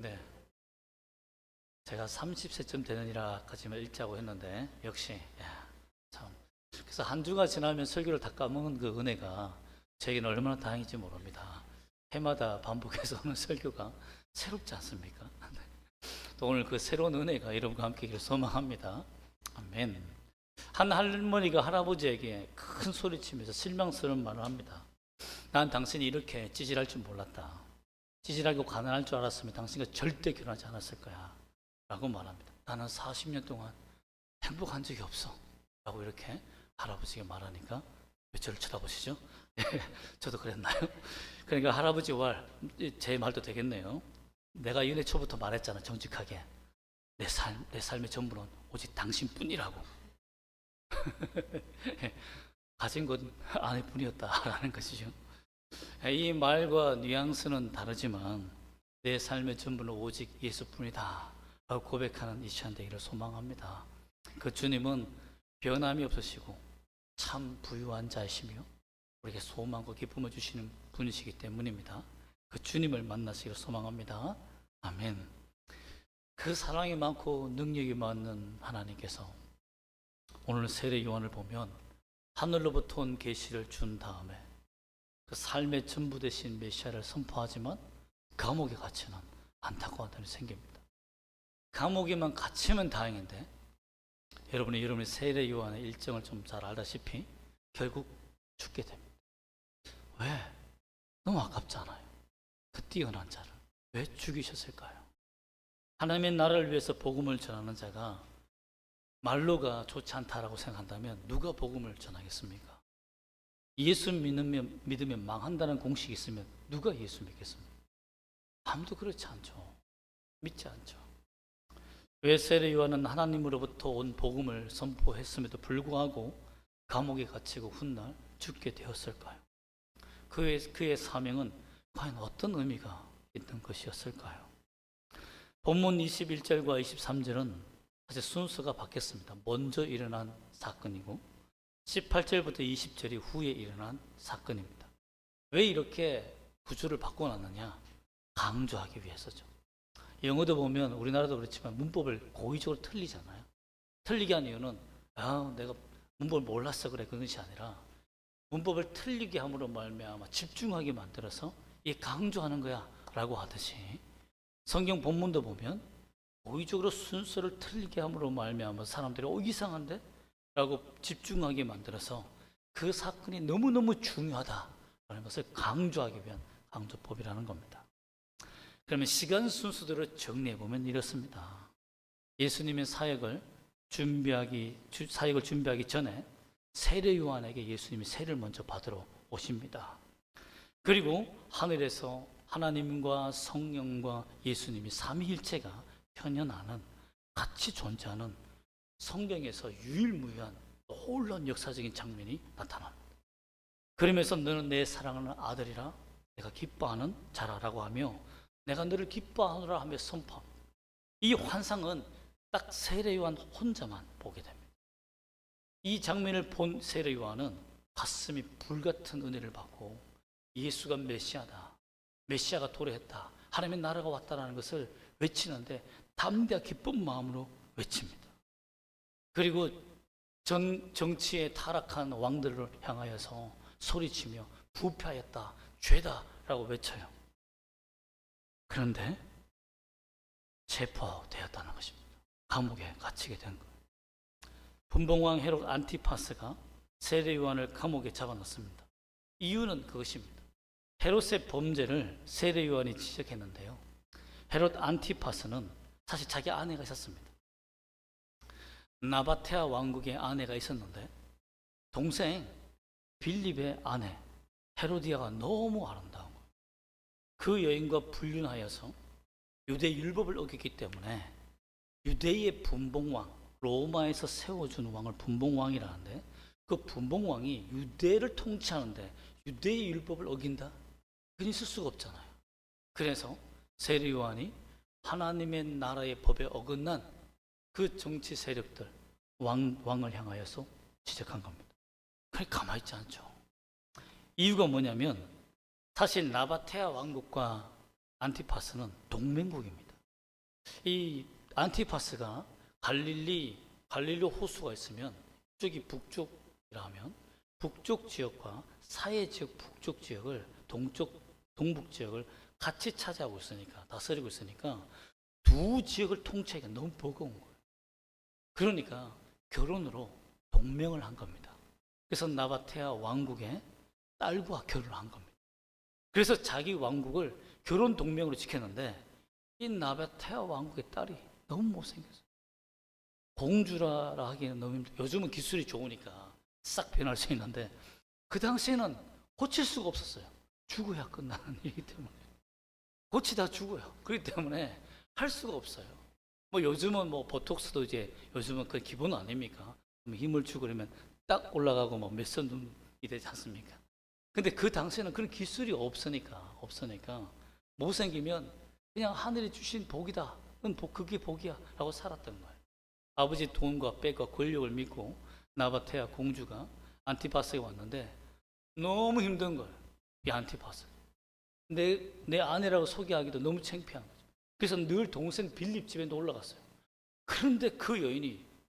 네, 제가 30세쯤 되느니라까지만 읽자고 했는데 역시 참 그래서 한 주가 지나면 설교를 다 까먹은 그 은혜가 저에게는 얼마나 다행인지 모릅니다. 해마다 반복해서 오는 설교가 새롭지 않습니까? 또 오늘 그 새로운 은혜가 여러분과 함께 있기를 소망합니다. 아멘. 한 할머니가 할아버지에게 큰 소리치면서 실망스러운 말을 합니다. 난 당신이 이렇게 찌질할 줄 몰랐다. 찌질하고 가난할 줄 알았으면 당신과 절대 결혼하지 않았을 거야 라고 말합니다. 나는 40년 동안 행복한 적이 없어 라고 이렇게 할아버지가 말하니까 왜 저를 쳐다보시죠? 저도 그랬나요? 그러니까 할아버지 제 말도 되겠네요. 내가 연애 초부터 말했잖아, 정직하게. 내 삶의 전부는 오직 당신뿐이라고. 가진 건 아내뿐이었다라는 것이죠. 이 말과 뉘앙스는 다르지만 내 삶의 전부는 오직 예수뿐이다 라고 고백하는 이 시간 되기를 소망합니다. 그 주님은 변함이 없으시고 참 부유한 자이시며 우리에게 소망과 기쁨을 주시는 분이시기 때문입니다. 그 주님을 만나시기를 소망합니다. 아멘. 그 사랑이 많고 능력이 많은 하나님께서 오늘 세례 요한을 보면 하늘로부터 온 계시를 준 다음에 그 삶의 전부 되신 메시아를 선포하지만 감옥에 갇히는 안타까운 일이 생깁니다. 감옥에만 갇히면 다행인데 여러분의 세례 요한의 일정을 좀 잘 알다시피 결국 죽게 됩니다. 왜? 너무 아깝잖아요. 그 뛰어난 자를 왜 죽이셨을까요? 하나님의 나라를 위해서 복음을 전하는 자가 말로가 좋지 않다라고 생각한다면 누가 복음을 전하겠습니까? 예수 믿으면 망한다는 공식이 있으면 누가 예수 믿겠습니까? 아무도 그렇지 않죠. 믿지 않죠. 왜 세례 요한은 하나님으로부터 온 복음을 선포했음에도 불구하고 감옥에 갇히고 훗날 죽게 되었을까요? 그의 사명은 과연 어떤 의미가 있는 것이었을까요? 본문 21절과 23절은 사실 순서가 바뀌었습니다. 먼저 일어난 사건이고 18절부터 20절이 후에 일어난 사건입니다. 왜 이렇게 구조를 바꿔놨느냐? 강조하기 위해서죠. 영어도 보면 우리나라도 그렇지만 문법을 고의적으로 틀리잖아요. 틀리게 한 이유는 내가 문법을 몰랐어 그래 그런 것이 아니라 문법을 틀리게 함으로 말미암아 집중하게 만들어서 이 강조하는 거야 라고 하듯이 성경 본문도 보면 고의적으로 순서를 틀리게 함으로 말미암아 사람들이 이상한데? 라고 집중하게 만들어서 그 사건이 너무너무 중요하다라는 것을 강조하기 위한 강조법이라는 겁니다. 그러면 시간 순서대로 정리해보면 이렇습니다. 예수님의 사역을 준비하기 전에 세례 요한에게 예수님이 세를 먼저 받으러 오십니다. 그리고 하늘에서 하나님과 성령과 예수님이 삼위일체가 현현하는 같이 존재하는 성경에서 유일무이한 놀라운 역사적인 장면이 나타납니다. 그러면서 너는 내 사랑하는 아들이라 내가 기뻐하는 자라라고 하며 내가 너를 기뻐하노라 하며 선포합니다. 이 환상은 딱 세례 요한 혼자만 보게 됩니다. 이 장면을 본 세례 요한은 가슴이 불같은 은혜를 받고 예수가 메시아다, 메시아가 도래했다, 하나님의 나라가 왔다는 것을 외치는데 담대하 기쁜 마음으로 외칩니다. 그리고 정치에 타락한 왕들을 향하여서 소리치며 부패하였다, 죄다 라고 외쳐요. 그런데 체포되었다는 것입니다. 감옥에 갇히게 된 거예요. 분봉왕 헤롯 안티파스가 세례 요한을 감옥에 잡아넣습니다. 이유는 그것입니다. 헤롯의 범죄를 세례 요한이 지적했는데요. 헤롯 안티파스는 사실 자기 아내가 있었습니다. 나바테아 왕국의 아내가 있었는데 동생 빌립의 아내 헤로디아가 너무 아름다운 거예요. 그 여인과 불륜하여서 유대 율법을 어겼기 때문에 유대의 분봉왕, 로마에서 세워준 왕을 분봉왕이라는데 그 분봉왕이 유대를 통치하는데 유대의 율법을 어긴다? 그건 있을 수가 없잖아요. 그래서 세례 요한이 하나님의 나라의 법에 어긋난 그 정치 세력들 왕을 향하여서 지적한 겁니다. 그래 가만히 있지 않죠. 이유가 뭐냐면 사실 나바테아 왕국과 안티파스는 동맹국입니다. 이 안티파스가 갈릴리 호수가 있으면 이쪽이 북쪽이라면 북쪽 지역과 서해 지역, 북쪽 지역을 동북 지역을 같이 차지하고 있으니까, 다스리고 있으니까 두 지역을 통치하기가 너무 버거운 거예요. 그러니까 결혼으로 동맹을 한 겁니다. 그래서 나바테아 왕국의 딸과 결혼을 한 겁니다. 그래서 자기 왕국을 결혼 동맹으로 지켰는데 이 나바테아 왕국의 딸이 너무 못생겼어요. 공주라 하기에는 너무 힘들어요. 요즘은 기술이 좋으니까 싹 변할 수 있는데 그 당시에는 고칠 수가 없었어요. 죽어야 끝나는 일이기 때문에. 고치다 죽어요. 그렇기 때문에 할 수가 없어요. 뭐 요즘은 뭐 보톡스도 이제 요즘은 그 기본 아닙니까? 힘을 주고 그러면 딱 올라가고 뭐 몇선 눈이 되지 않습니까? 근데 그 당시에는 그런 기술이 없으니까 못생기면 그냥 하늘이 주신 복이다. 그게 복이야. 라고 살았던 거예요. 아버지 돈과 빽과 권력을 믿고 나바테아 공주가 안티파스에 왔는데 너무 힘든 거예요. 이 안티파스. 내 아내라고 소개하기도 너무 창피한 거죠. 그래서 늘 동생 빌립 집에도 올라갔어요. 그런데 그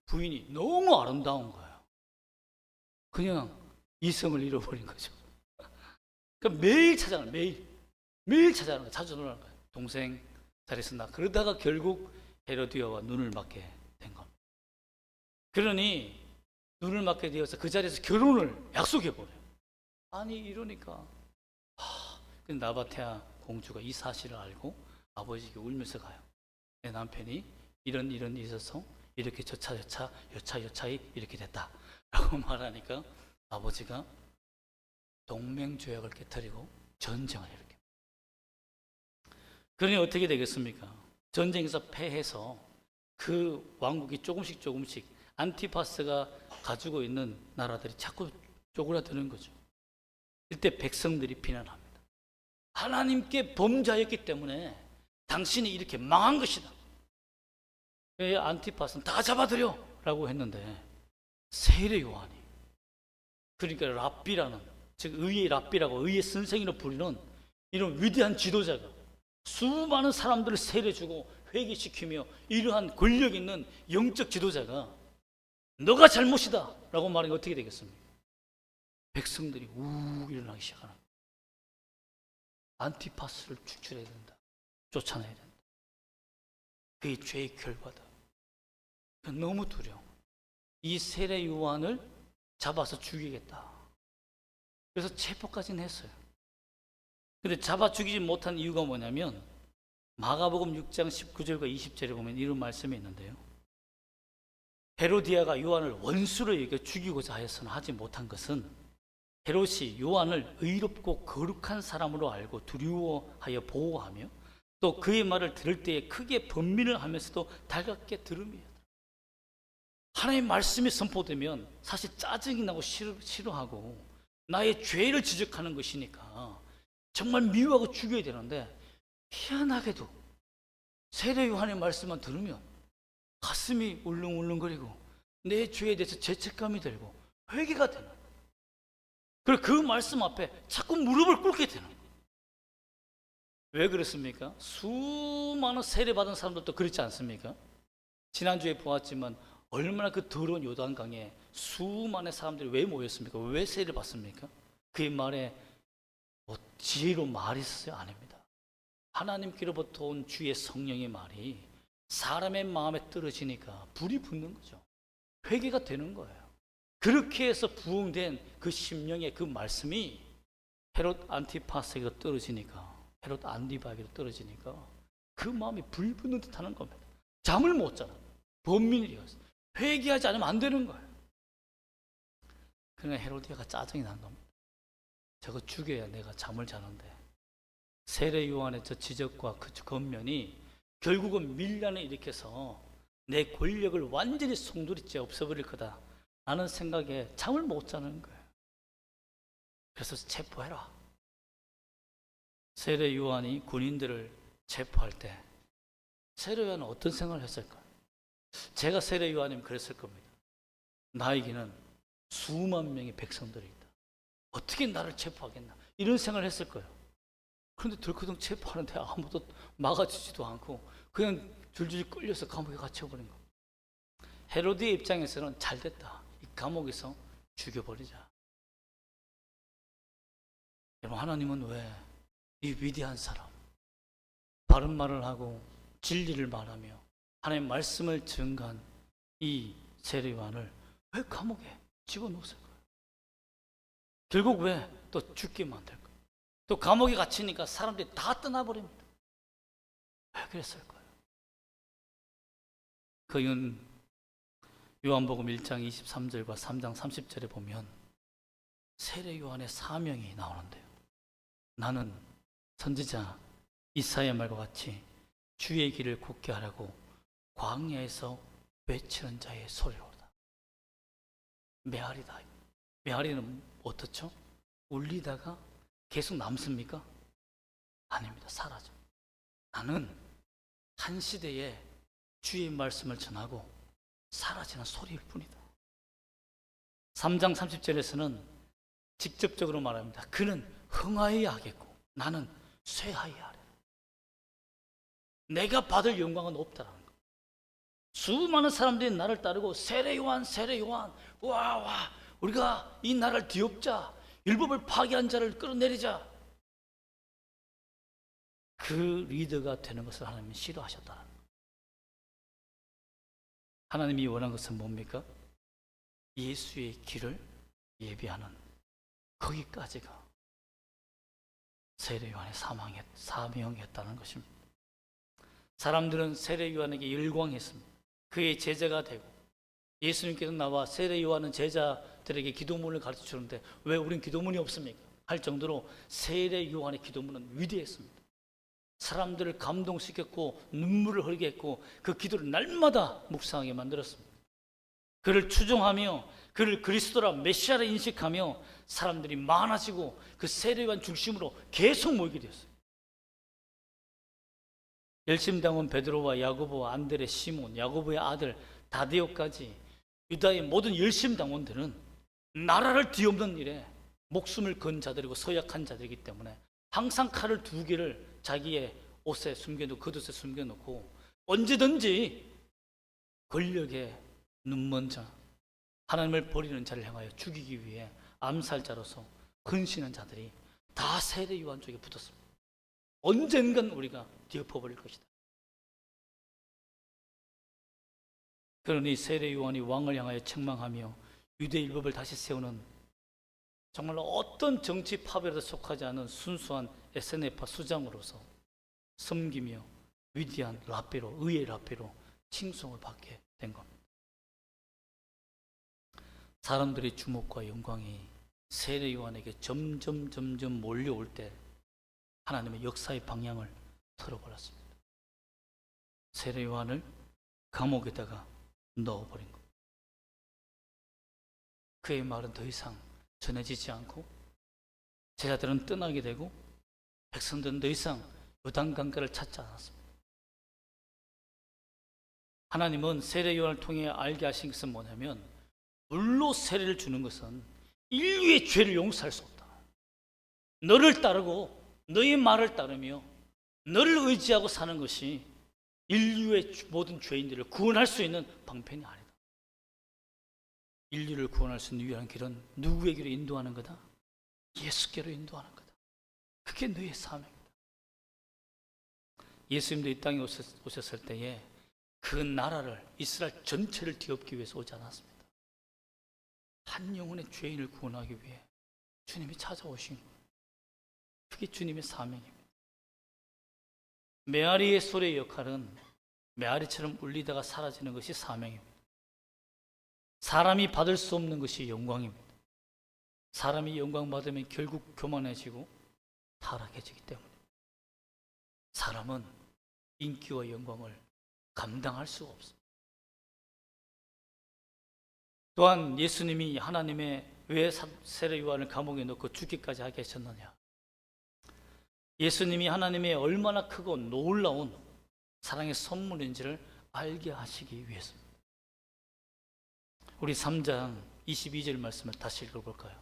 부인이 너무 아름다운 거예요. 그냥 이성을 잃어버린 거죠. 그러니까 매일 찾아가는 매일 찾아가는 거예요. 자주 놀라는 거예요. 동생 잘했어 나. 그러다가 결국 헤로디아와 눈을 맞게 된 겁니다. 그러니 눈을 맞게 되어서 그 자리에서 결혼을 약속해버려요. 아니 이러니까 나바테아 공주가 이 사실을 알고 아버지에게 울면서 가요. 내 남편이 이런 일이 있어서 이렇게 여차여차히 이렇게 됐다 라고 말하니까 아버지가 동맹조약을 깨뜨리고 전쟁을 일으킵니다. 그러니 어떻게 되겠습니까? 전쟁에서 패해서 그 왕국이 조금씩 안티파스가 가지고 있는 나라들이 자꾸 쪼그라드는 거죠. 이때 백성들이 비난합니다. 하나님께 범죄하였기 때문에 당신이 이렇게 망한 것이다. 왜 안티파스는 다 잡아들여 라고 했는데 세례 요한이, 그러니까 랍비라는, 즉 의의 랍비라고 의의 선생이라고 부르는 이런 위대한 지도자가 수많은 사람들을 세례주고 회개시키며 이러한 권력 있는 영적 지도자가 너가 잘못이다 라고 말하면 어떻게 되겠습니까? 백성들이 우욱 일어나기 시작하는 거예요. 안티파스를 축출해야 된다. 쫓아내야 된다. 그게 죄의 결과다. 너무 두려워. 이 세례 요한을 잡아서 죽이겠다. 그래서 체포까지는 했어요. 근데 잡아 죽이지 못한 이유가 뭐냐면 마가복음 6장 19절과 20절에 보면 이런 말씀이 있는데요. 헤로디아가 요한을 원수로 여겨 죽이고자 하여서는 하지 못한 것은 헤롯이 요한을 의롭고 거룩한 사람으로 알고 두려워하여 보호하며 또 그의 말을 들을 때에 크게 번민을 하면서도 달갑게 들음이에요. 하나님의 말씀이 선포되면 사실 짜증이 나고 싫어하고 나의 죄를 지적하는 것이니까 정말 미워하고 죽여야 되는데 희한하게도 세례 요한의 말씀만 들으면 가슴이 울렁울렁거리고 내 죄에 대해서 죄책감이 들고 회개가 되는 거예요. 그리고 그 말씀 앞에 자꾸 무릎을 꿇게 되는 거예요. 왜 그렇습니까? 수많은 세례받은 사람들도 그렇지 않습니까? 지난주에 보았지만 얼마나 그 더러운 요단강에 수많은 사람들이 왜 모였습니까? 왜 세례를 받습니까? 그의 말에 뭐 지혜로 말이 있었어요? 아닙니다. 하나님께로부터 온 주의 성령의 말이 사람의 마음에 떨어지니까 불이 붙는 거죠. 회개가 되는 거예요. 그렇게 해서 부흥된 그 심령의 그 말씀이 헤롯 안티파스에게 떨어지니까, 헤롯 안디바에게 떨어지니까 그 마음이 불 붙는 듯 하는 겁니다. 잠을 못 자는 거예요. 범민이었어요. 회개하지 않으면 안 되는 거예요. 그러나 헤로디아가 짜증이 난 겁니다. 저거 죽여야 내가 잠을 자는데. 세례 요한의 저 지적과 그 겉면이 결국은 밀란을 일으켜서 내 권력을 완전히 송두리째 없애버릴 거다 라는 생각에 잠을 못 자는 거예요. 그래서 체포해라. 세례 요한이 군인들을 체포할 때 세례 요한은 어떤 생각을 했을까요? 제가 세례 요한이면 그랬을 겁니다. 나에게는 수만 명의 백성들이 있다. 어떻게 나를 체포하겠나? 이런 생각을 했을 거예요. 그런데 덜커덩 체포하는데 아무도 막아주지도 않고 그냥 줄줄이 끌려서 감옥에 갇혀버린 거. 헤로드의 입장에서는 잘 됐다. 이 감옥에서 죽여버리자. 여러분, 하나님은 왜 이 위대한 사람, 바른 말을 하고 진리를 말하며 하나님의 말씀을 증거한 이 세례요한을 왜 감옥에 집어넣었을까요? 결국 왜 또 죽게 만들까요? 또 감옥에 갇히니까 사람들이 다 떠나버립니다. 왜 그랬을까요? 그 이유는 요한복음 1장 23절과 3장 30절에 보면 세례요한의 사명이 나오는데요. 나는 선지자 이사야 말과 같이 주의 길을 굳게 하라고 광야에서 외치는 자의 소리로다. 메아리다. 메아리는 어떻죠? 울리다가 계속 남습니까? 아닙니다. 사라져. 나는 한 시대에 주의 말씀을 전하고 사라지는 소리일 뿐이다. 3장 30절에서는 직접적으로 말합니다. 그는 흥하여야 하겠고 나는 쇠하여야 하리라. 내가 받을 영광은 없다라는 거. 수많은 사람들이 나를 따르고 세례요한 세례요한 와 우리가 이 나라를 뒤엎자, 율법을 파괴한 자를 끌어내리자. 그 리더가 되는 것을 하나님이 싫어하셨다는 거. 하나님이 원한 것은 뭡니까? 예수의 길을 예비하는 거기까지가 세례요한의 사명이었다는 것입니다. 사람들은 세례요한에게 열광했습니다. 그의 제자가 되고 예수님께서 나와 세례요한은 제자들에게 기도문을 가르쳐 주는데 왜 우린 기도문이 없습니까? 할 정도로 세례요한의 기도문은 위대했습니다. 사람들을 감동시켰고 눈물을 흘리게 했고 그 기도를 날마다 묵상하게 만들었습니다. 그를 추종하며 그를 그리스도라 메시아라 인식하며 사람들이 많아지고 그 세례요한 중심으로 계속 모이게 되었어요. 열심당원 베드로와 야고보와 안드레, 시몬, 야고보의 아들 다데오까지 유다의 모든 열심당원들은 나라를 뒤엎는 일에 목숨을 건 자들이고 서약한 자들이기 때문에 항상 칼을 2개를 자기의 옷에 숨겨놓고 겉옷에 숨겨놓고 언제든지 권력에 눈먼 자, 하나님을 버리는 자를 향하여 죽이기 위해 암살자로서 헌신한 자들이 다 세례요한 쪽에 붙었습니다. 언젠간 우리가 뒤엎어버릴 것이다. 그러니 세례요한이 왕을 향하여 책망하며 유대율법을 다시 세우는 정말로 어떤 정치 파벌에도 속하지 않은 순수한 에세네파 수장으로서 섬기며 위대한 랍비로, 의의 랍비로 칭송을 받게 된 겁니다. 사람들의 주목과 영광이 세례요한에게 점점 몰려올 때 하나님의 역사의 방향을 틀어버렸습니다. 세례요한을 감옥에다가 넣어버린 것. 그의 말은 더 이상 전해지지 않고 제자들은 떠나게 되고 백성들은 더 이상 요단강가를 찾지 않았습니다. 하나님은 세례요한을 통해 알게 하신 것은 뭐냐면 물로 세례를 주는 것은 인류의 죄를 용서할 수 없다. 너를 따르고 너의 말을 따르며 너를 의지하고 사는 것이 인류의 모든 죄인들을 구원할 수 있는 방편이 아니다. 인류를 구원할 수 있는 유일한 길은 누구에게로 인도하는 거다? 예수께로 인도하는 거다. 그게 너의 사명이다. 예수님도 이 땅에 오셨을 때에 그 나라를, 이스라엘 전체를 뒤엎기 위해서 오지 않았습니다. 한 영혼의 죄인을 구원하기 위해 주님이 찾아오신 거예요. 그게 주님의 사명입니다. 메아리의 소리의 역할은 메아리처럼 울리다가 사라지는 것이 사명입니다. 사람이 받을 수 없는 것이 영광입니다. 사람이 영광 받으면 결국 교만해지고 타락해지기 때문에 사람은 인기와 영광을 감당할 수가 없습니다. 또한 예수님이 하나님의 왜 세례요한을 감옥에 넣고 죽기까지 하게 하셨느냐? 예수님이 하나님의 얼마나 크고 놀라운 사랑의 선물인지를 알게 하시기 위해서입니다. 우리 3장 22절 말씀을 다시 읽어볼까요?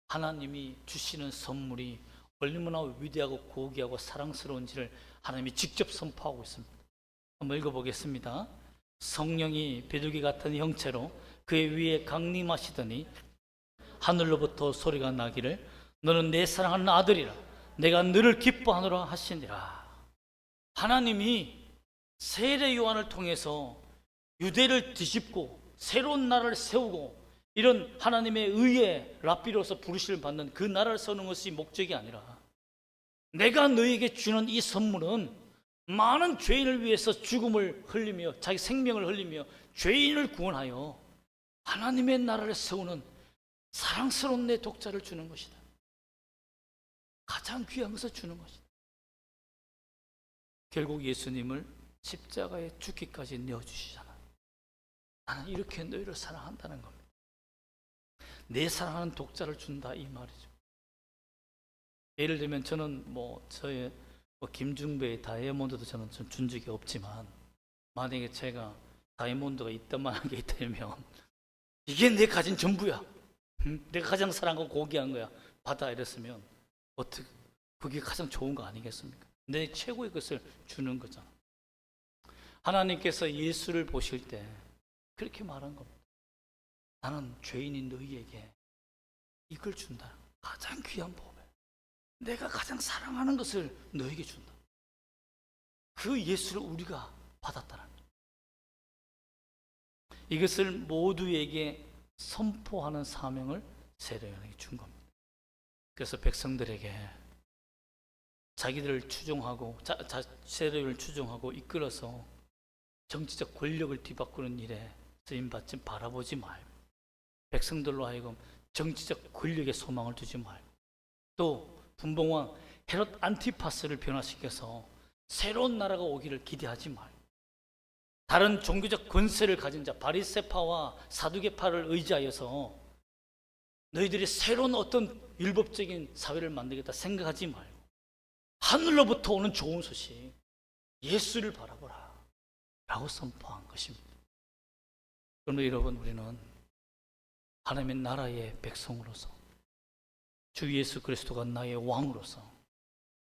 하나님이 주시는 선물이 얼마나 위대하고 고귀하고 사랑스러운지를 하나님이 직접 선포하고 있습니다. 한번 읽어보겠습니다. 성령이 비둘기 같은 형체로 그의 위에 강림하시더니 하늘로부터 소리가 나기를 너는 내 사랑하는 아들이라 내가 너를 기뻐하노라 하시니라. 하나님이 세례 요한을 통해서 유대를 뒤집고 새로운 나라를 세우고 이런 하나님의 의에 랍비로서 부르심을 받는 그 나라를 세우는 것이 목적이 아니라 내가 너에게 주는 이 선물은 많은 죄인을 위해서 죽음을 흘리며 자기 생명을 흘리며 죄인을 구원하여 하나님의 나라를 세우는 사랑스러운 내 독자를 주는 것이다. 가장 귀한 것을 주는 것이다. 결국 예수님을 십자가에 죽기까지 내어주시잖아요. 나는 이렇게 너희를 사랑한다는 겁니다. 내 사랑하는 독자를 준다 이 말이죠. 예를 들면 저는 저의 김중배의 다이아몬드도 저는 준 적이 없지만 만약에 제가 다이아몬드가 이따만한 게 있다면 이게 내 가진 전부야. 내가 가장 사랑하고 고귀한 거야. 받아 이랬으면 어떻게 그게 가장 좋은 거 아니겠습니까? 내 최고의 것을 주는 거잖아. 하나님께서 예수를 보실 때 그렇게 말한 겁니다. 나는 죄인인 너희에게 이걸 준다. 가장 귀한 법. 내가 가장 사랑하는 것을 너에게 준다. 그 예수를 우리가 받았다는 거예요. 이것을 모두에게 선포하는 사명을 세례요한에게 준 겁니다. 그래서 백성들에게 자기들을 추종하고 세례요한을 추종하고 이끌어서 정치적 권력을 뒤바꾸는 일에 쓰임받지 바라보지 말고 백성들로 하여금 정치적 권력에 소망을 두지 말고 또 분봉왕 헤롯 안티파스를 변화시켜서 새로운 나라가 오기를 기대하지 말고 다른 종교적 권세를 가진 자 바리새파와 사두개파를 의지하여서 너희들이 새로운 어떤 율법적인 사회를 만들겠다 생각하지 말고 하늘로부터 오는 좋은 소식 예수를 바라보라 라고 선포한 것입니다. 그런데 여러분 우리는 하나님의 나라의 백성으로서 주 예수 그리스도가 나의 왕으로서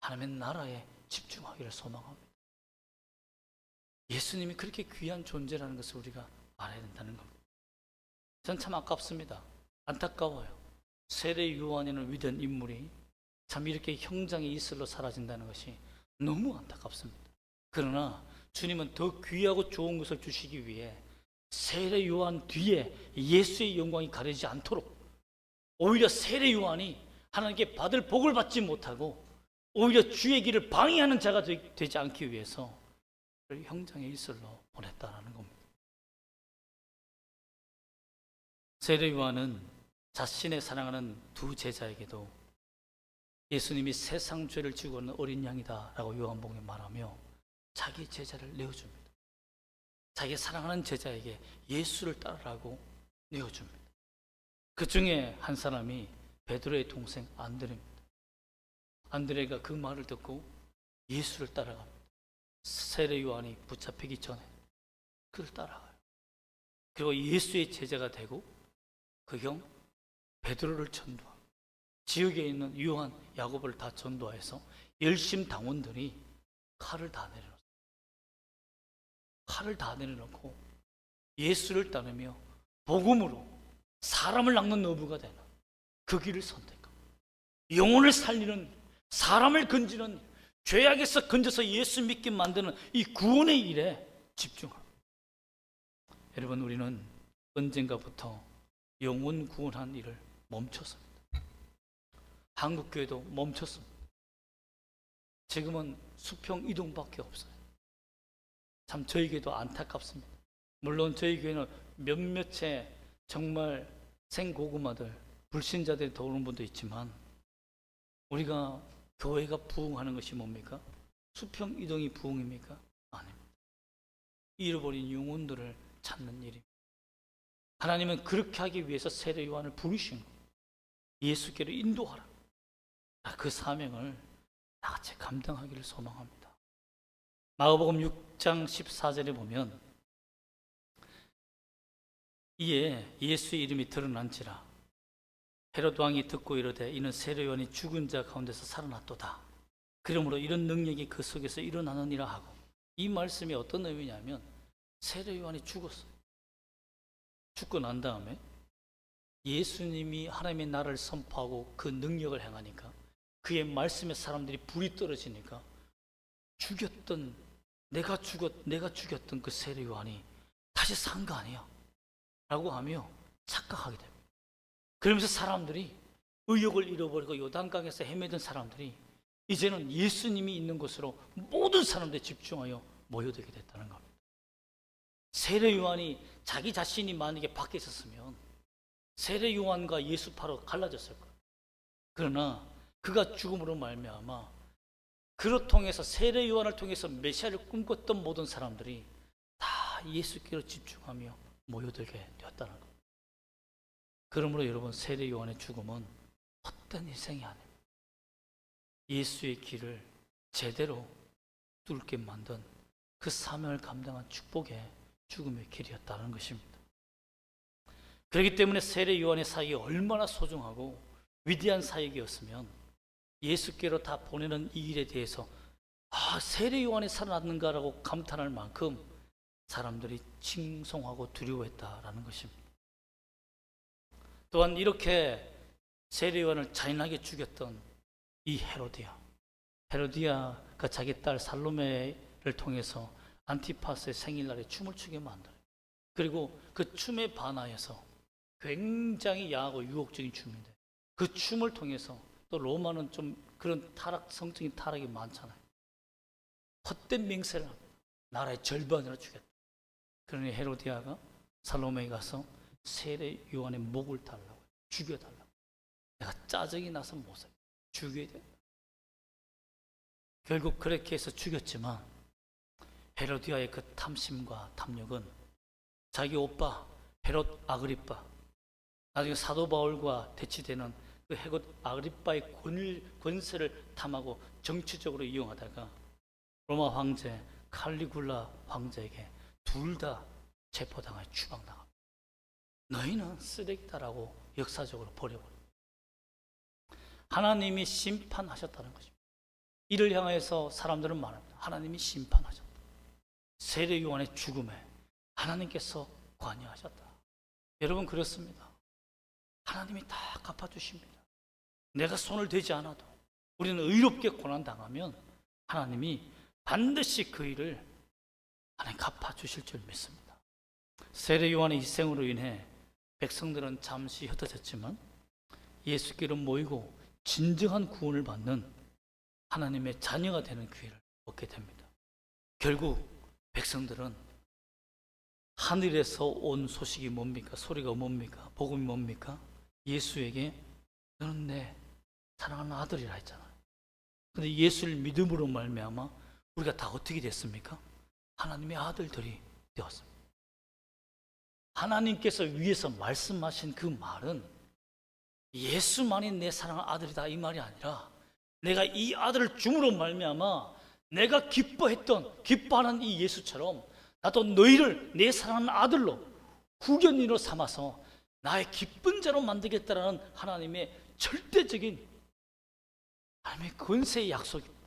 하나님의 나라에 집중하기를 소망합니다. 예수님이 그렇게 귀한 존재라는 것을 우리가 알아야 된다는 겁니다. 전 참 아깝습니다. 안타까워요. 세례 요한이라는 위대한 인물이 참 이렇게 형장의 이슬로 사라진다는 것이 너무 안타깝습니다. 그러나 주님은 더 귀하고 좋은 것을 주시기 위해 세례 요한 뒤에 예수의 영광이 가려지지 않도록 오히려 세례 요한이 하나님께 받을 복을 받지 못하고 오히려 주의 길을 방해하는 자가 되지 않기 위해서 형장의 이슬로 보냈다라는 겁니다. 세례 요한은 자신의 사랑하는 두 제자에게도 예수님이 세상 죄를 지고 오는 어린 양이다 라고 요한복음에 말하며 자기 제자를 내어줍니다. 자기 사랑하는 제자에게 예수를 따르라고 내어줍니다. 그 중에 한 사람이 베드로의 동생 안드레입니다. 안드레가 그 말을 듣고 예수를 따라갑니다. 세례 요한이 붙잡히기 전에 그를 따라가요. 그리고 예수의 제자가 되고 그 형 베드로를 전도하고 지역에 있는 요한, 야고보를 다 전도해서 열심 당원들이 칼을 다 내려놓고 예수를 따르며 복음으로 사람을 낚는 어부가 되는 그 길을 선택하고 영혼을 살리는 사람을 건지는 죄악에서 건져서 예수 믿게 만드는 이 구원의 일에 집중합니다. 여러분 우리는 언젠가부터 영혼 구원한 일을 멈췄습니다. 한국교회도 멈췄습니다. 지금은 수평 이동밖에 없어요. 참 저에게도 안타깝습니다. 물론 저희 교회는 몇몇의 정말 생고구마들 불신자들이 더 오는 분도 있지만 우리가 교회가 부흥하는 것이 뭡니까? 수평 이동이 부흥입니까? 아닙니다. 잃어버린 영혼들을 찾는 일입니다. 하나님은 그렇게 하기 위해서 세례 요한을 부르신 거예요. 예수께로 인도하라. 그 사명을 다 같이 감당하기를 소망합니다. 마가복음 6장 14절에 보면 이에 예수의 이름이 드러난지라 헤롯 왕이 듣고 이르되 이는 세례 요한이 죽은 자 가운데서 살아났도다. 그러므로 이런 능력이 그 속에서 일어나느니라 하고, 이 말씀이 어떤 의미냐면 세례 요한이 죽었어요. 죽고 난 다음에 예수님이 하나님의 나라를 선포하고 그 능력을 행하니까, 그의 말씀에 사람들이 불이 떨어지니까 내가 죽였던 그 세례 요한이 다시 산 거 아니야 라고 하며 착각하게 됩니다. 그러면서 사람들이 의욕을 잃어버리고 요단강에서 헤매던 사람들이 이제는 예수님이 있는 곳으로 모든 사람들이 집중하여 모여들게 됐다는 겁니다. 세례 요한이 자기 자신이 만약에 밖에 있었으면 세례 요한과 예수파로 갈라졌을 거예요. 그러나 그가 죽음으로 말미암아 그를 통해서, 세례 요한을 통해서 메시아를 꿈꿨던 모든 사람들이 다 예수께로 집중하며 모여들게 되었다는 겁니다. 그러므로 여러분, 세례 요한의 죽음은 헛된 희생이 아닙니다. 예수의 길을 제대로 뚫게 만든 그 사명을 감당한 축복의 죽음의 길이었다는 것입니다. 그렇기 때문에 세례 요한의 사역이 얼마나 소중하고 위대한 사역이었으면 예수께로 다 보내는 이 일에 대해서 세례 요한이 살아났는가라고 감탄할 만큼 사람들이 칭송하고 두려워했다라는 것입니다. 또한 이렇게 세례 요한을 잔인하게 죽였던 이 헤로디아가 자기 딸 살로메를 통해서 안티파스의 생일날에 춤을 추게 만들어요. 그리고 그 춤에 반하여서, 굉장히 야하고 유혹적인 춤인데 그 춤을 통해서, 또 로마는 좀 그런 성적인 타락이 많잖아요. 헛된 맹세를 합니다. 나라의 절반을 죽였다. 그러니 헤로디아가 살로메에 가서 세례 요한의 목을 달라고, 죽여달라고. 내가 짜증이 나서 못 살게, 죽여야 된다. 결국 그렇게 해서 죽였지만 헤로디아의 그 탐심과 탐욕은 자기 오빠 헤롯 아그리빠, 나중에 사도 바울과 대치되는 그 헤롯 아그리빠의 권세를 탐하고 정치적으로 이용하다가 로마 황제 칼리굴라 황제에게 둘 다 체포당하여 추방당합니다. 너희는 쓰레기다라고 역사적으로 버려버립니다. 하나님이 심판하셨다는 것입니다. 이를 향해서 사람들은 말합니다. 하나님이 심판하셨다. 세례 요한의 죽음에 하나님께서 관여하셨다. 여러분, 그렇습니다. 하나님이 다 갚아주십니다. 내가 손을 대지 않아도 우리는 의롭게 고난당하면 하나님이 반드시 그 일을 하나님 갚아주실 줄 믿습니다. 세례 요한의 희생으로 인해 백성들은 잠시 흩어졌지만 예수께로 모이고 진정한 구원을 받는 하나님의 자녀가 되는 기회를 얻게 됩니다. 결국 백성들은 하늘에서 온 소식이 뭡니까? 소리가 뭡니까? 복음이 뭡니까? 예수에게 너는 내 사랑하는 아들이라 했잖아요. 근데 예수를 믿음으로 말미암아 우리가 다 어떻게 됐습니까? 하나님의 아들들이 되었습니다. 하나님께서 위에서 말씀하신 그 말은 예수만이 내 사랑하는 아들이다 이 말이 아니라, 내가 이 아들을 줌으로 말미암아 내가 기뻐하는 이 예수처럼 나도 너희를 내 사랑하는 아들로, 후견인으로 삼아서 나의 기쁜 자로 만들겠다라는 하나님의 절대적인 하나님의 권세의 약속입니다.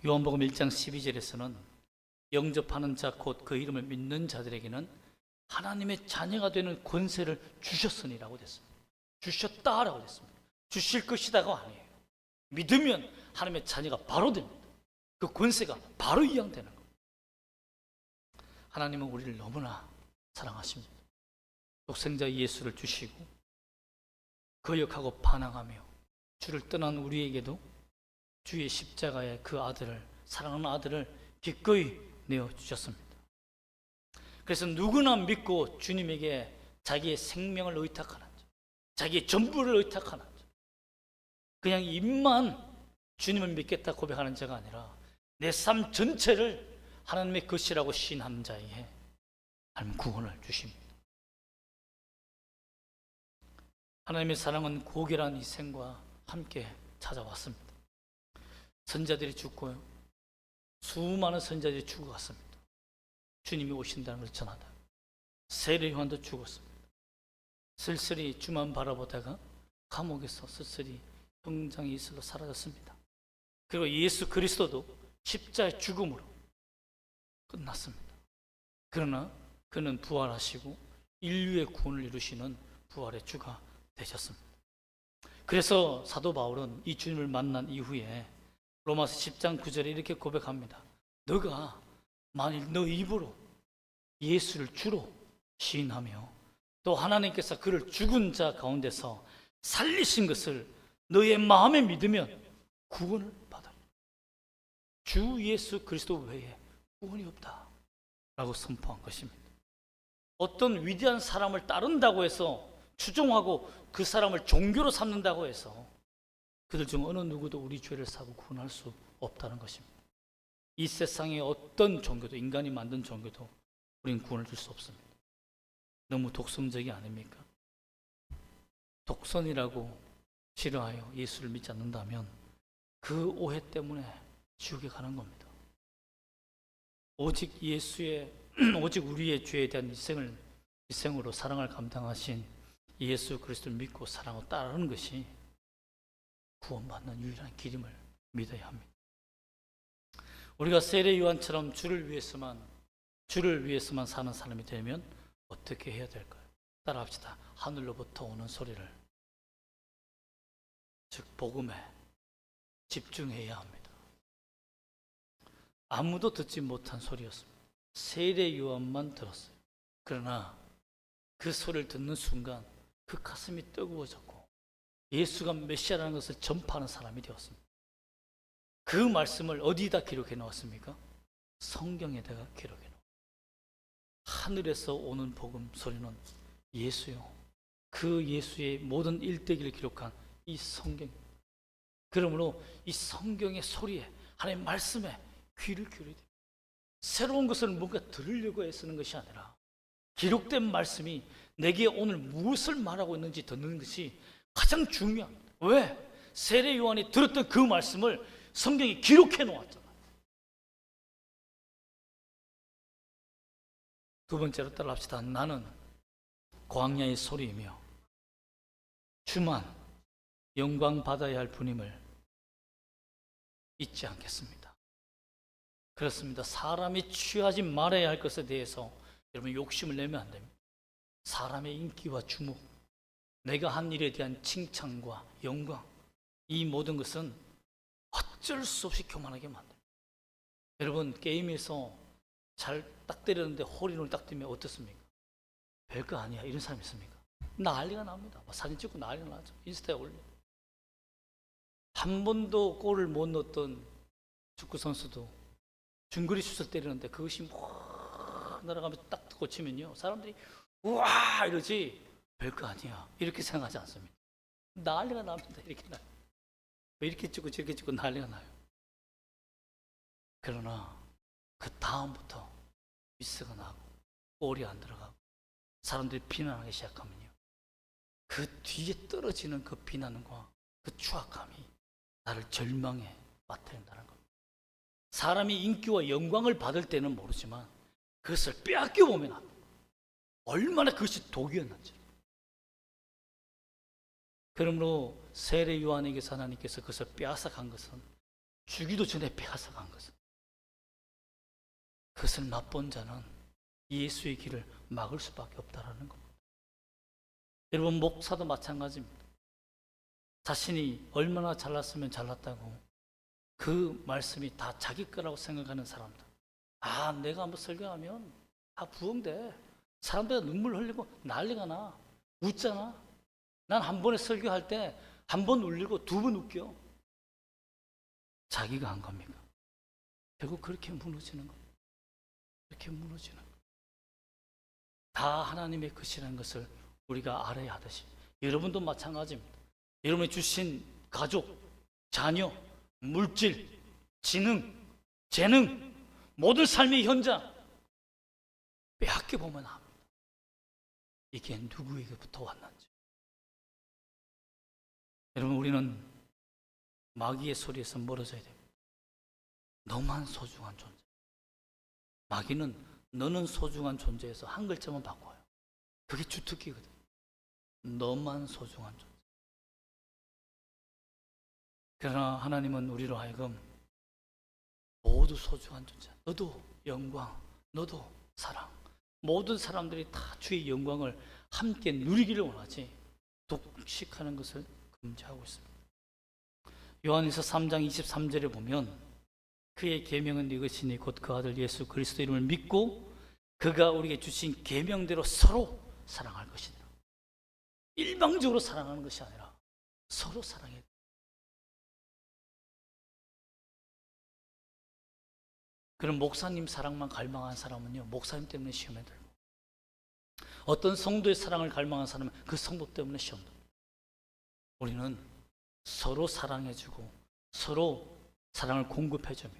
요한복음 1장 12절에서는 영접하는 자 곧 그 이름을 믿는 자들에게는 하나님의 자녀가 되는 권세를 주셨으니라고 됐습니다. 주셨다라고 됐습니다. 주실 것이다가 아니에요. 믿으면 하나님의 자녀가 바로 됩니다. 그 권세가 바로 이양되는 겁니다. 하나님은 우리를 너무나 사랑하십니다. 독생자 예수를 주시고 거역하고 반항하며 주를 떠난 우리에게도 주의 십자가의 그 아들을, 사랑하는 아들을 기꺼이 내어주셨습니다. 그래서 누구나 믿고 주님에게 자기의 생명을 의탁하는 자, 자기의 전부를 의탁하는 자, 그냥 입만 주님을 믿겠다 고백하는 자가 아니라 내 삶 전체를 하나님의 것이라고 시인하는 자에게 하나님 구원을 주십니다. 하나님의 사랑은 고결한 희생과 함께 찾아왔습니다. 선자들이 죽고요, 수많은 선자들이 죽어갔습니다. 주님이 오신다는 걸 전하다. 세례 요한도 죽었습니다. 쓸쓸히 주만 바라보다가 감옥에서 쓸쓸히 형장의 이슬로 사라졌습니다. 그리고 예수 그리스도도 십자의 죽음으로 끝났습니다. 그러나 그는 부활하시고 인류의 구원을 이루시는 부활의 주가 되셨습니다. 그래서 사도 바울은 이 주님을 만난 이후에 로마서 10장 9절에 이렇게 고백합니다. 너가 만일 너 입으로 예수를 주로 시인하며 또 하나님께서 그를 죽은 자 가운데서 살리신 것을 너의 마음에 믿으면 구원을 받으리라. 주 예수 그리스도 외에 구원이 없다 라고 선포한 것입니다. 어떤 위대한 사람을 따른다고 해서 추종하고 그 사람을 종교로 삼는다고 해서 그들 중 어느 누구도 우리 죄를 사고 구원할 수 없다는 것입니다. 이 세상의 어떤 종교도, 인간이 만든 종교도 우린 구원을 줄 수 없습니다. 너무 독선적이 아닙니까? 독선이라고 싫어하여 예수를 믿지 않는다면 그 오해 때문에 지옥에 가는 겁니다. 오직 오직 우리의 죄에 대한 희생으로 사랑을 감당하신 예수 그리스도를 믿고 사랑하고 따르는 것이 구원받는 유일한 길임을 믿어야 합니다. 우리가 세례 요한처럼 주를 위해서만 사는 사람이 되면 어떻게 해야 될까요? 따라합시다. 하늘로부터 오는 소리를, 즉 복음에 집중해야 합니다. 아무도 듣지 못한 소리였습니다. 세례 요한만 들었어요. 그러나 그 소리를 듣는 순간 그 가슴이 뜨거워졌고 예수가 메시아라는 것을 전파하는 사람이 되었습니다. 그 말씀을 어디다 기록해 놓았습니까? 성경에다가 기록해 놓았습니다. 하늘에서 오는 복음 소리는 예수요. 그 예수의 모든 일대기를 기록한 이 성경. 그러므로 이 성경의 소리에, 하나님의 말씀에 귀를 기울여야 돼요. 새로운 것을 뭔가 들으려고 애쓰는 것이 아니라 기록된 말씀이 내게 오늘 무엇을 말하고 있는지 듣는 것이 가장 중요합니다. 왜? 세례 요한이 들었던 그 말씀을 성경이 기록해 놓았잖아요. 두 번째로 따라합시다. 나는 광야의 소리이며 주만 영광 받아야 할 분임을 잊지 않겠습니다. 그렇습니다. 사람이 취하지 말아야 할 것에 대해서 여러분 욕심을 내면 안 됩니다. 사람의 인기와 주목, 내가 한 일에 대한 칭찬과 영광, 이 모든 것은 어쩔 수 없이 교만하게 만듭니다. 여러분 게임에서 잘 딱 때렸는데 홀인원을 딱 뜨면 어떻습니까? 별거 아니야 이런 사람 있습니까? 난리가 납니다. 사진 찍고 난리가 나죠. 인스타에 올려. 한 번도 골을 못 넣었던 축구 선수도 중거리 슛을 때리는데 그것이 막 날아가면서 딱 꽂히면요 사람들이 우와 이러지 별거 아니야 이렇게 생각하지 않습니다. 난리가 납니다. 이렇게 나요. 왜 이렇게 찍고 저렇게 찍고 난리가 나요. 그러나 그 다음부터 미스가 나고 골이 안 들어가고 사람들이 비난하기 시작하면요 그 뒤에 떨어지는 그 비난과 그 추악함이 나를 절망에 빠뜨린다는 겁니다. 사람이 인기와 영광을 받을 때는 모르지만 그것을 빼앗겨 보면 합니다. 얼마나 그것이 독이었는지. 그러므로 세례 요한에게서 하나님께서 그것을 빼앗아 간 것은 주기도 전에 빼앗아 간 것은 그것을 맛본 자는 예수의 길을 막을 수밖에 없다라는 겁니다. 여러분 목사도 마찬가지입니다. 자신이 얼마나 잘났으면 잘났다고 그 말씀이 다 자기 거라고 생각하는 사람들. 아 내가 한번 설교하면 다 부흥돼. 사람들이 눈물 흘리고 난리가 나. 웃잖아. 난 한 번에 설교할 때 한 번 울리고 두 번 웃겨. 자기가 한 겁니까? 결국 그렇게 무너지는 겁니다. 그렇게 무너지는 겁니다. 다 하나님의 것이라는 것을 우리가 알아야 하듯이 여러분도 마찬가지입니다. 여러분이 주신 가족, 자녀, 물질, 재능 모든 삶의 현장 빼앗겨 보면 합니다. 이게 누구에게부터 왔는지. 여러분 우리는 마귀의 소리에서 멀어져야 됩니다. 너만 소중한 존재. 마귀는 너는 소중한 존재에서 한 글자만 바꿔요. 그게 주특기거든. 너만 소중한 존재. 그러나 하나님은 우리로 하여금 모두 소중한 존재. 너도 영광, 너도 사랑. 모든 사람들이 다 주의 영광을 함께 누리기를 원하지 독식하는 것을 금지하고 있습니다. 요한일서 3장 23절에 보면 그의 계명은 이것이니 곧 그 아들 예수 그리스도 이름을 믿고 그가 우리에게 주신 계명대로 서로 사랑할 것이니라. 일방적으로 사랑하는 것이 아니라 서로 사랑해야 돼. 그런 목사님 사랑만 갈망한 사람은요, 목사님 때문에 시험에 들고, 어떤 성도의 사랑을 갈망한 사람은 그 성도 때문에 시험 들고. 우리는 서로 사랑해주고 서로 사랑을 공급해주며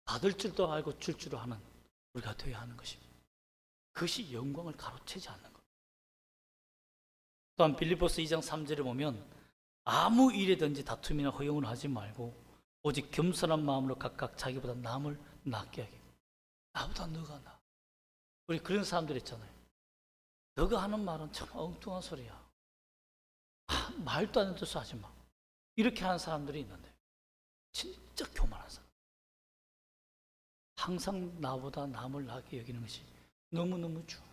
받을 줄도 알고 줄 줄도 아는 우리가 되어야 하는 것입니다. 그것이 영광을 가로채지 않는 것. 또한 빌립보서 2장 3절에 보면 아무 일에든지 다툼이나 허용을 하지 말고 오직 겸손한 마음으로 각각 자기보다 남을 낫게 하게. 나보다 너가 나. 우리 그런 사람들 있잖아요. 너가 하는 말은 참 엉뚱한 소리야. 말도 안 되는 뜻을 하지 마. 이렇게 하는 사람들이 있는데 진짜 교만한 사람. 항상 나보다 남을 나게 여기는 것이 너무너무 중요해요.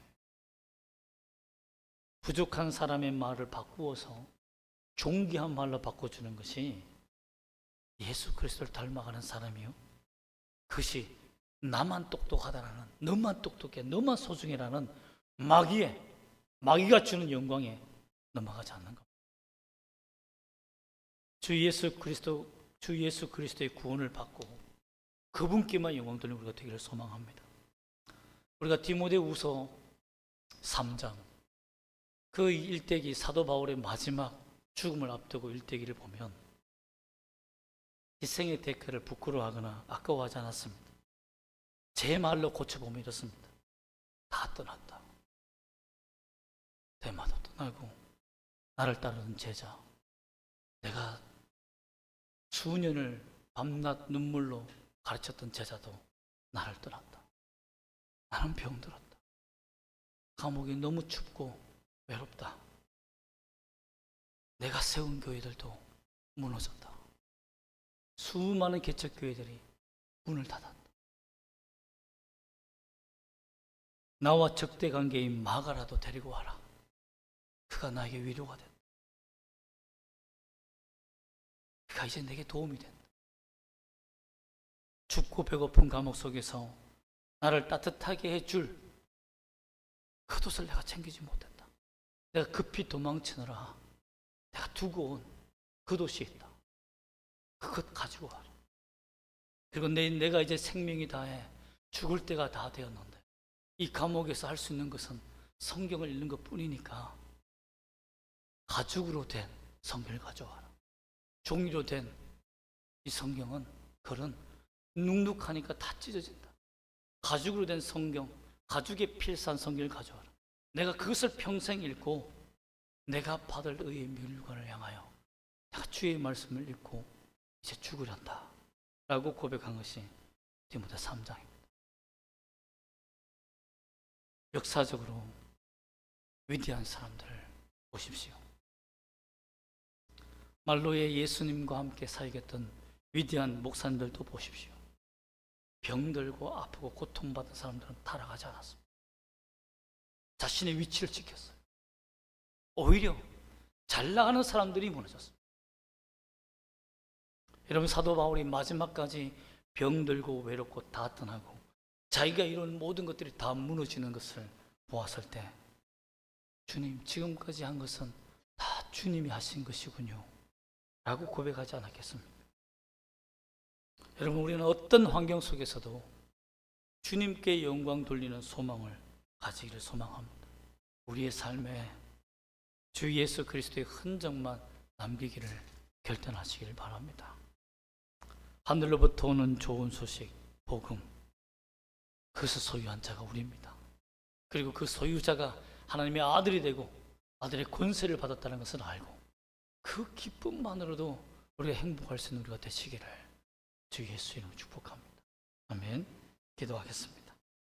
부족한 사람의 말을 바꾸어서 존귀한 말로 바꿔주는 것이 예수 그리스도를 닮아가는 사람이요. 그것이 나만 똑똑하다라는, 너만 똑똑해, 너만 소중해라는 마귀가 주는 영광에 넘어가지 않는 것. 주 예수 그리스도의 구원을 받고 그분께만 영광 돌리는 우리가 되기를 소망합니다. 우리가 디모데후서 3장 그 일대기 사도 바울의 마지막 죽음을 앞두고 일대기를 보면 희생의 대가를 부끄러워하거나 아까워하지 않았습니다. 제 말로 고쳐보면 이렇습니다. 다 떠났다. 대마도 떠나고 나를 따르는 제자, 내가 수년을 밤낮 눈물로 가르쳤던 제자도 나를 떠났다. 나는 병들었다. 감옥이 너무 춥고 외롭다. 내가 세운 교회들도 무너졌다. 수많은 개척교회들이 문을 닫았다. 나와 적대 관계인 마가라도 데리고 와라. 그가 나에게 위로가 된다. 그가 이제 내게 도움이 된다. 춥고 배고픈 감옥 속에서 나를 따뜻하게 해줄 겉옷을 내가 챙기지 못했다. 내가 급히 도망치느라 내가 두고 온 겉옷이 있다. 그것 가지고 와라. 그리고 내가 이제 생명이 다해 죽을 때가 다 되었는데 이 감옥에서 할 수 있는 것은 성경을 읽는 것 뿐이니까 가죽으로 된 성경을 가져와라. 종이로 된 이 성경은 글은 눅눅하니까 다 찢어진다. 가죽으로 된 성경, 가죽에 필사한 성경을 가져와라. 내가 그것을 평생 읽고 내가 받을 의의 멸관을 향하여 내가 주의 말씀을 읽고 이제 죽으련다 라고 고백한 것이 디모데 3장입니다. 역사적으로 위대한 사람들을 보십시오. 말로의 예수님과 함께 사역했던 위대한 목사님들도 보십시오. 병들고 아프고 고통받은 사람들은 타락하지 않았습니다. 자신의 위치를 지켰어요. 오히려 잘 나가는 사람들이 무너졌습니다. 여러분, 사도 바울이 마지막까지 병들고 외롭고 다 떠나고 자기가 이룬 모든 것들이 다 무너지는 것을 보았을 때 주님, 지금까지 한 것은 다 주님이 하신 것이군요 라고 고백하지 않았겠습니까? 여러분, 우리는 어떤 환경 속에서도 주님께 영광 돌리는 소망을 가지기를 소망합니다. 우리의 삶에 주 예수 그리스도의 흔적만 남기기를 결단하시길 바랍니다. 하늘로부터 오는 좋은 소식, 복음, 그것을 소유한 자가 우리입니다. 그리고 그 소유자가 하나님의 아들이 되고 아들의 권세를 받았다는 것을 알고 그 기쁨만으로도 우리가 행복할 수 있는 우리가 되시기를 주 예수 이름으로 축복합니다. 아멘. 기도하겠습니다.